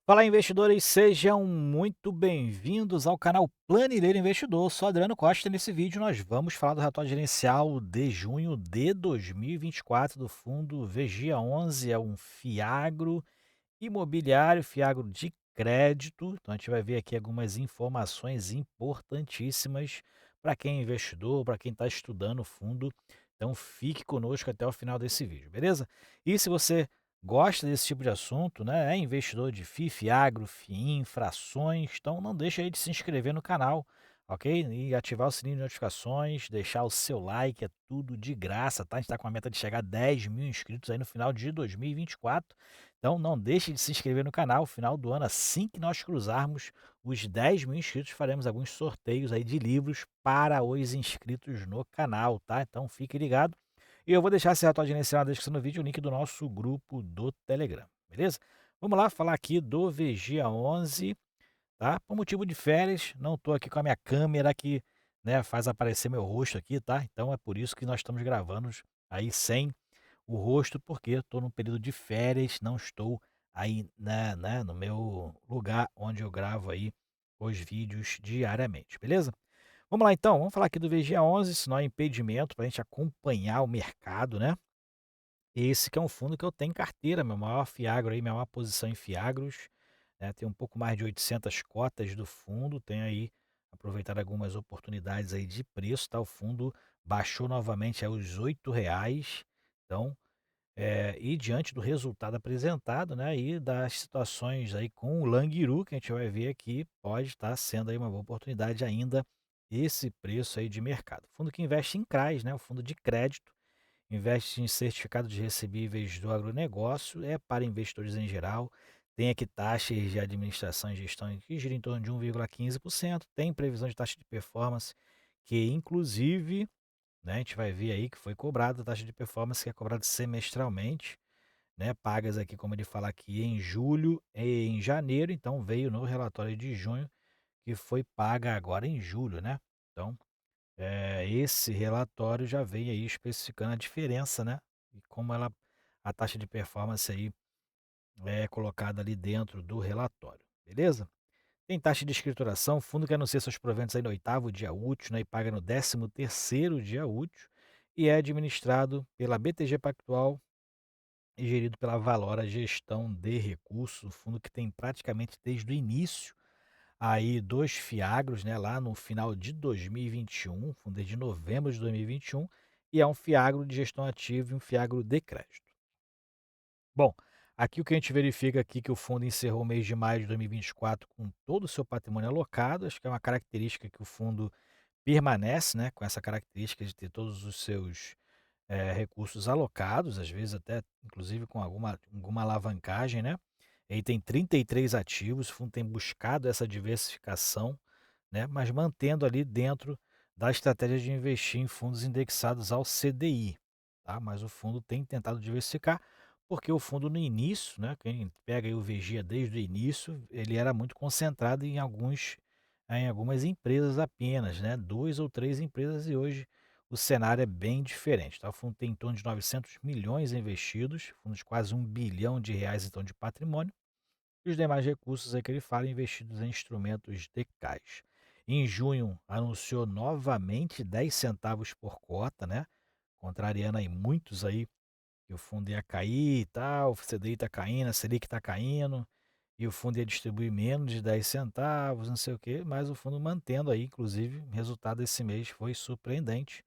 Fala, investidores, sejam muito bem-vindos ao canal Planilheiro Investidor. Sou Adriano Costa e nesse vídeo nós vamos falar do relatório gerencial de junho de 2024 do fundo VGIA11, é um fiagro imobiliário, fiagro de crédito. Então a gente vai ver aqui algumas informações importantíssimas para quem é investidor, para quem está estudando o fundo. Então fique conosco até o final desse vídeo, beleza? E se você gosta desse tipo de assunto, né, é investidor de FI, fiagro, FIIM, frações, então não deixa aí de se inscrever no canal, ok? E ativar o sininho de notificações, deixar o seu like, é tudo de graça, tá? A gente está com a meta de chegar a 10 mil inscritos aí no final de 2024. Então não deixe de se inscrever no canal, final do ano, assim que nós cruzarmos os 10 mil inscritos, faremos alguns sorteios aí de livros para os inscritos no canal, tá? Então fique ligado. E eu vou deixar esse relatório inicial na descrição do vídeo, o link do nosso grupo do Telegram, beleza? Vamos lá falar aqui do VGIA 11, tá? Por motivo de férias, não estou aqui com a minha câmera que, né, faz aparecer meu rosto aqui, tá? Então é por isso que nós estamos gravando aí sem o rosto, porque estou num período de férias, não estou aí, né, no meu lugar onde eu gravo aí os vídeos diariamente, beleza? Vamos lá então, vamos falar aqui do VGIA11, se não é impedimento para a gente acompanhar o mercado, né? Esse que é um fundo que eu tenho em carteira, meu maior fiagro aí, minha maior posição em fiagros, né? Tem um pouco mais de 800 cotas do fundo, tem aí aproveitado algumas oportunidades aí de preço, tá? O fundo baixou novamente aos R$ 8, então e diante do resultado apresentado, né, e das situações aí com o Languiru, que a gente vai ver aqui, pode estar sendo aí uma boa oportunidade ainda esse preço aí de mercado. Fundo que investe em CRAs, né, o fundo de crédito, investe em certificado de recebíveis do agronegócio, é para investidores em geral, tem aqui taxas de administração e gestão que giram em torno de 1,15%, tem previsão de taxa de performance que inclusive, né, a gente vai ver aí que foi cobrada a taxa de performance que é cobrada semestralmente, né, pagas aqui, como ele fala aqui, em julho e em janeiro, então veio no relatório de junho que foi paga agora em julho, né. Então, esse relatório já vem aí especificando a diferença, né, e como ela a taxa de performance aí é colocada ali dentro do relatório, beleza? Tem taxa de escrituração, fundo que anuncia seus proventos aí no 8º dia útil, né, e paga no 13º dia útil, e é administrado pela BTG Pactual e gerido pela Valora Gestão de Recursos, fundo que tem praticamente desde o início aí 2 fiagros, né, lá no final de 2021, fundo desde novembro de 2021, e é um fiagro de gestão ativa e um fiagro de crédito. Bom, aqui o que a gente verifica aqui que o fundo encerrou o mês de maio de 2024 com todo o seu patrimônio alocado, acho que é uma característica que o fundo permanece, né, com essa característica de ter todos os seus recursos alocados, às vezes até inclusive com alguma alavancagem, né. Ele tem 33 ativos, o fundo tem buscado essa diversificação, né, mas mantendo ali dentro da estratégia de investir em fundos indexados ao CDI, tá. Mas o fundo tem tentado diversificar, porque o fundo no início, né, quem pega aí o Vigia desde o início, ele era muito concentrado em algumas empresas apenas, né, 2 ou 3 empresas, e hoje o cenário é bem diferente, tá. O fundo tem em torno de 900 milhões investidos, fundo de quase R$ 1 bilhão então de patrimônio, e os demais recursos aí que ele fala investidos em instrumentos de caixa. Em junho anunciou novamente 10 centavos por cota, né, contrariando aí muitos aí que o fundo ia cair e tal, o CDI está caindo, a Selic está caindo, e o fundo ia distribuir menos de 10 centavos, não sei o quê, mas o fundo mantendo aí, inclusive, o resultado desse mês foi surpreendente.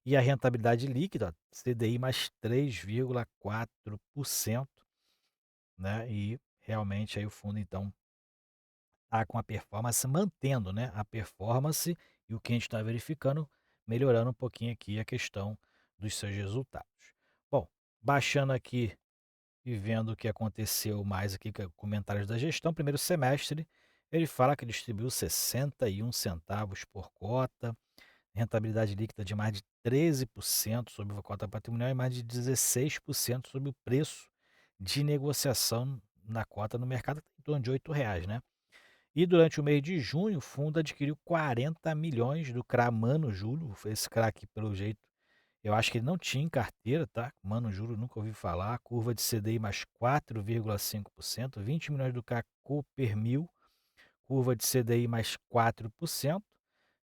E a rentabilidade líquida, CDI mais 3,4%, né, e realmente aí o fundo então está com a performance mantendo, né, a performance, e o que a gente está verificando, melhorando um pouquinho aqui a questão dos seus resultados. Bom, baixando aqui e vendo o que aconteceu mais aqui com comentários da gestão, primeiro semestre, ele fala que distribuiu 61 centavos por cota, rentabilidade líquida de mais de 13% sobre a cota patrimonial e mais de 16% sobre o preço de negociação na cota no mercado, em torno de R$ 8, né. E durante o mês de junho, o fundo adquiriu 40 milhões do CRA Mano Júlio, esse CRA aqui pelo jeito, eu acho que ele não tinha em carteira, tá, Mano Júlio nunca ouvi falar, curva de CDI mais 4,5%, 20 milhões do CRA Coppermil, curva de CDI mais 4%,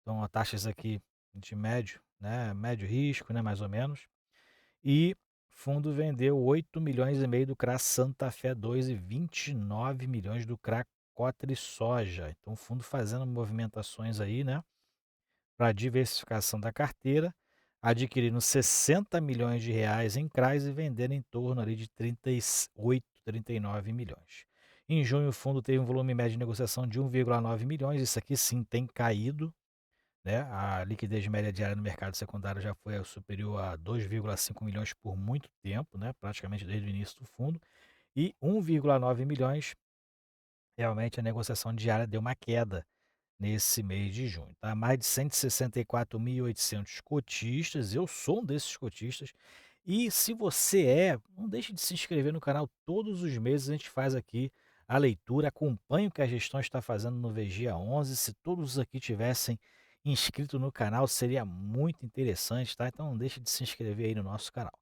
então taxas aqui de médio, né, médio risco, né, mais ou menos. E fundo vendeu 8,5 milhões do CRA Santa Fé 2 e 29 milhões do CRA Cotri Soja. Então o fundo fazendo movimentações aí, né, para diversificação da carteira, adquirindo 60 milhões de reais em CRAs e vendendo em torno ali de 38, 39 milhões. Em junho, o fundo teve um volume médio de negociação de 1,9 milhões, isso aqui sim tem caído, né? A liquidez média diária no mercado secundário já foi superior a 2,5 milhões por muito tempo, né? Praticamente desde o início do fundo, e 1,9 milhões, realmente a negociação diária deu uma queda nesse mês de junho, tá? Mais de 164.800 cotistas, eu sou um desses cotistas. E se você não deixe de se inscrever no canal. Todos os meses a gente faz aqui a leitura, acompanhe o que a gestão está fazendo no Vigia 11. Se todos aqui tivessem inscrito no canal, seria muito interessante, tá? Então não deixe de se inscrever aí no nosso canal.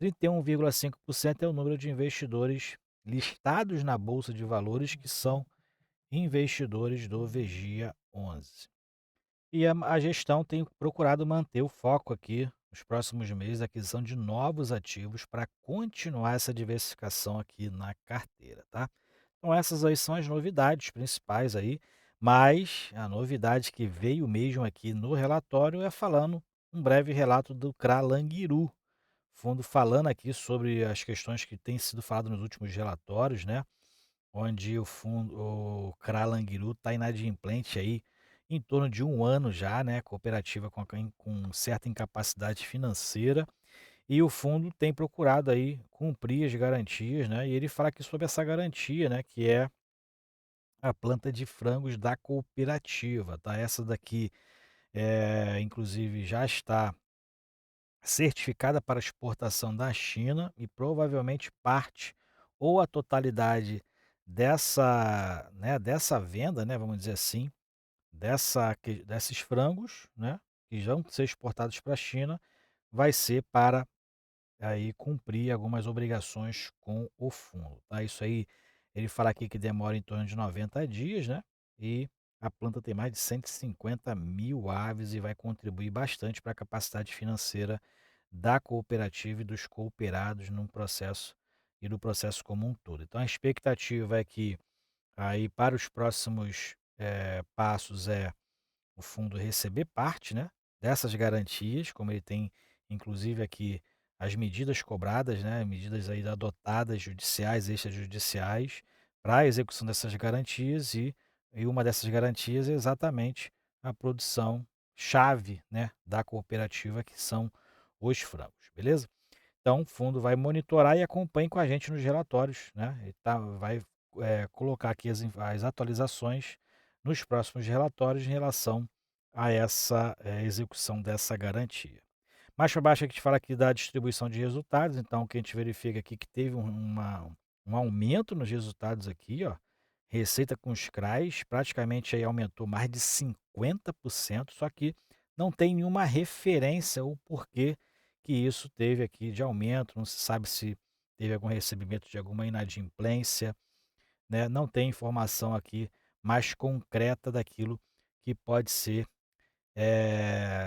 31,5% é o número de investidores listados na Bolsa de Valores que são investidores do Vigia 11. E a gestão tem procurado manter o foco aqui nos próximos meses, a aquisição de novos ativos para continuar essa diversificação aqui na carteira, tá? Então essas aí são as novidades principais aí, mas a novidade que veio mesmo aqui no relatório é falando um breve relato do CRA Languiru, fundo falando aqui sobre as questões que têm sido faladas nos últimos relatórios, né? Onde o CRA Languiru está inadimplente aí em torno de 1 ano já, né, cooperativa com certa incapacidade financeira, e o fundo tem procurado aí cumprir as garantias, né, e ele fala aqui sobre essa garantia, né, que é a planta de frangos da cooperativa, tá? Essa daqui, inclusive já está certificada para exportação da China e provavelmente parte ou a totalidade dessa, né, dessa venda, né, vamos dizer assim, desses frangos, né, que vão ser exportados para a China, vai ser para aí cumprir algumas obrigações com o fundo, tá? Isso aí, ele fala aqui que demora em torno de 90 dias, né? E a planta tem mais de 150 mil aves e vai contribuir bastante para a capacidade financeira da cooperativa e dos cooperados num processo e do processo como um todo. Então a expectativa é que aí para os próximos passos o fundo receber parte, né, dessas garantias, como ele tem inclusive aqui as medidas cobradas, né, medidas aí adotadas judiciais, extrajudiciais, para a execução dessas garantias e uma dessas garantias é exatamente a produção chave, né, da cooperativa, que são os frangos, beleza? Então o fundo vai monitorar e acompanhe com a gente nos relatórios, né, e vai colocar aqui as atualizações nos próximos relatórios em relação a essa execução dessa garantia. Mais para baixo aqui te fala aqui da distribuição de resultados, então o que a gente verifica aqui que teve um aumento nos resultados aqui, ó, receita com os CRAs praticamente aí aumentou mais de 50%, só que não tem nenhuma referência ou porquê que isso teve aqui de aumento, não se sabe se teve algum recebimento de alguma inadimplência, né, não tem informação aqui mais concreta daquilo que pode ser,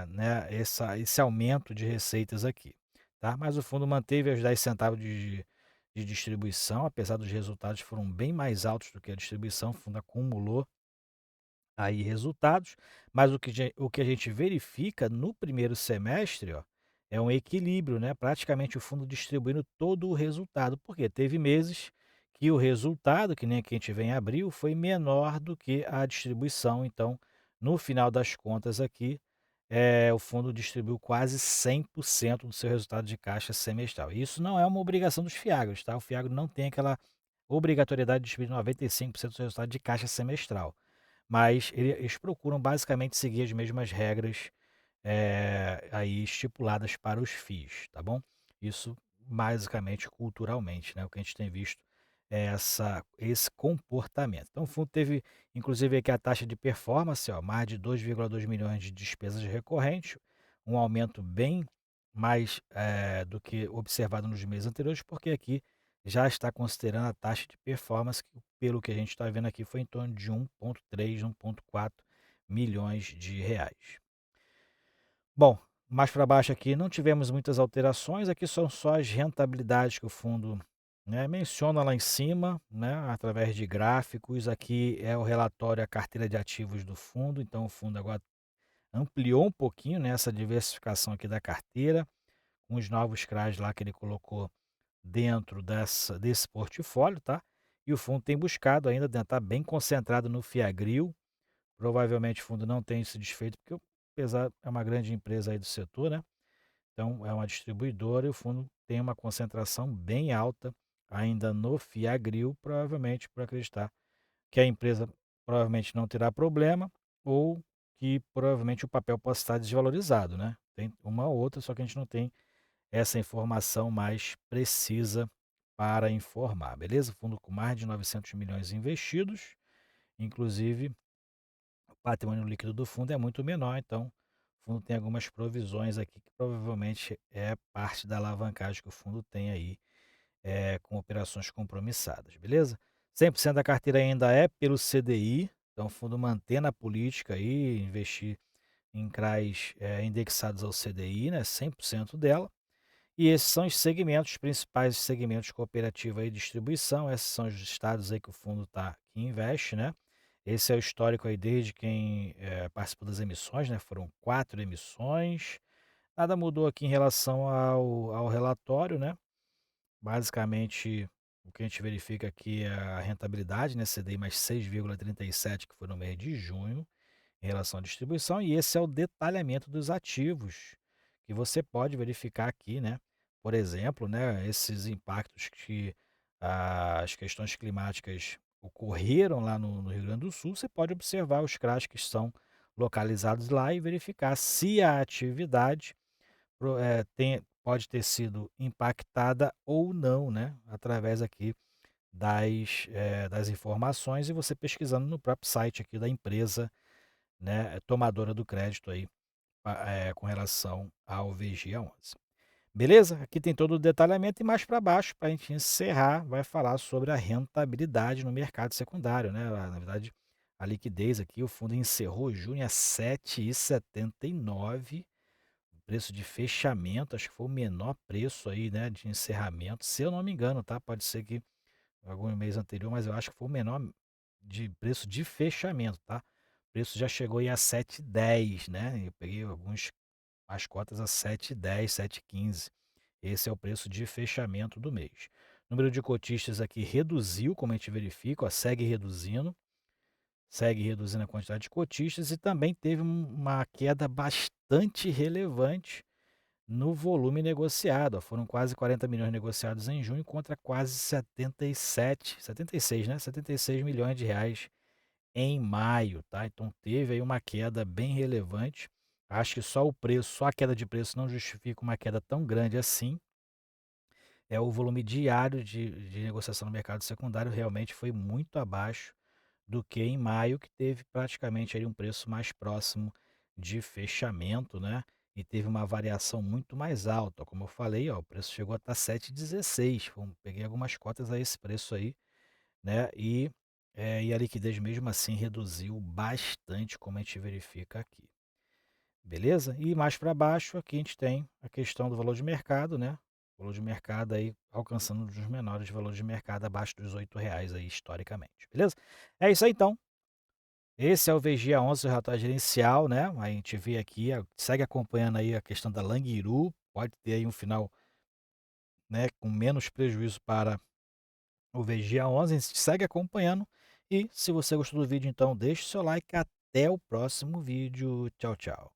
né, esse aumento de receitas aqui, tá? Mas o fundo manteve os 10 centavos de distribuição, apesar dos resultados foram bem mais altos do que a distribuição, o fundo acumulou aí resultados, mas o que a gente verifica no primeiro semestre, ó, é um equilíbrio, né? Praticamente o fundo distribuindo todo o resultado, porque teve meses que o resultado, que nem aqui a gente vê em abril, foi menor do que a distribuição. Então, no final das contas aqui, o fundo distribuiu quase 100% do seu resultado de caixa semestral. Isso não é uma obrigação dos fiagros, tá? O fiagro não tem aquela obrigatoriedade de distribuir 95% do seu resultado de caixa semestral, mas eles procuram basicamente seguir as mesmas regras, aí estipuladas para os FIIs, tá bom? Isso basicamente culturalmente, né, o que a gente tem visto é esse comportamento. Então o fundo teve inclusive aqui a taxa de performance, ó, mais de 2,2 milhões de despesas recorrentes, um aumento bem mais, do que observado nos meses anteriores, porque aqui já está considerando a taxa de performance que, pelo que a gente está vendo aqui, foi em torno de 1,3, 1,4 milhões de reais. Bom, mais para baixo aqui não tivemos muitas alterações, aqui são só as rentabilidades que o fundo, né, menciona lá em cima, né, através de gráficos. Aqui é o relatório, a carteira de ativos do fundo, então o fundo agora ampliou um pouquinho, né, essa diversificação aqui da carteira, com os novos CRAs lá que ele colocou dentro desse portfólio, tá? E o fundo tem buscado ainda estar bem concentrado no Fiagril. Provavelmente o fundo não tem se desfeito, porque apesar é uma grande empresa aí do setor, né? Então é uma distribuidora e o fundo tem uma concentração bem alta ainda no Fiagril, provavelmente por acreditar que a empresa provavelmente não terá problema ou que provavelmente o papel possa estar desvalorizado, né? Tem uma ou outra, só que a gente não tem essa informação mais precisa para informar, beleza? Fundo com mais de 900 milhões investidos, inclusive o patrimônio líquido do fundo é muito menor, então o fundo tem algumas provisões aqui que provavelmente é parte da alavancagem que o fundo tem aí, com operações compromissadas, beleza? 100% da carteira ainda é pelo CDI, então o fundo mantendo a política aí, investir em CRAs indexados ao CDI, né, 100% dela. E esses são os segmentos, os principais segmentos: cooperativa e distribuição. Esses são os estados aí que o fundo que investe, né? Esse é o histórico aí desde quem participou das emissões, né? Foram 4 emissões. Nada mudou aqui em relação ao relatório, né? Basicamente, o que a gente verifica aqui é a rentabilidade, né? CDI mais 6,37, que foi no mês de junho, em relação à distribuição, e esse é o detalhamento dos ativos que você pode verificar aqui, né? Por exemplo, né, esses impactos que as questões climáticas ocorreram lá no Rio Grande do Sul, você pode observar os CRAs que estão localizados lá e verificar se a atividade pode ter sido impactada ou não, né? Através aqui das informações, e você pesquisando no próprio site aqui da empresa, né, tomadora do crédito aí, com relação ao VGA11. Beleza? Aqui tem todo o detalhamento e mais para baixo, para a gente encerrar, vai falar sobre a rentabilidade no mercado secundário, né? Na verdade, a liquidez aqui, o fundo encerrou junho a 7,79, o preço de fechamento, acho que foi o menor preço aí, né, de encerramento, se eu não me engano, tá? Pode ser que algum mês anterior, mas eu acho que foi o menor de preço de fechamento, tá? O preço já chegou aí a 7,10, né? Eu peguei as cotas a 7,10, 7,15. Esse é o preço de fechamento do mês. O número de cotistas aqui reduziu, como a gente verifica, ó, segue reduzindo a quantidade de cotistas, e também teve uma queda bastante relevante no volume negociado. Ó, foram quase 40 milhões negociados em junho contra quase 77, 76, né? 76 milhões de reais em maio, tá? Então teve aí uma queda bem relevante. Acho que só a queda de preço não justifica uma queda tão grande assim. O volume diário de negociação no mercado secundário realmente foi muito abaixo do que em maio, que teve praticamente ali um preço mais próximo de fechamento, né? E teve uma variação muito mais alta. Como eu falei, ó, o preço chegou a estar 7,16. Peguei algumas cotas a esse preço aí, né? E a liquidez mesmo assim reduziu bastante, como a gente verifica aqui. Beleza? E mais para baixo aqui a gente tem a questão do valor de mercado, né? O valor de mercado aí alcançando os menores valores de mercado, abaixo dos R$ 8 aí historicamente. Beleza? É isso aí então. Esse é o VGA11, o relatório gerencial, né? A gente vê aqui, segue acompanhando aí a questão da Languiru, pode ter aí um final, né, com menos prejuízo para o VGA11, a gente segue acompanhando. E se você gostou do vídeo, então deixe seu like. Até o próximo vídeo. Tchau, tchau.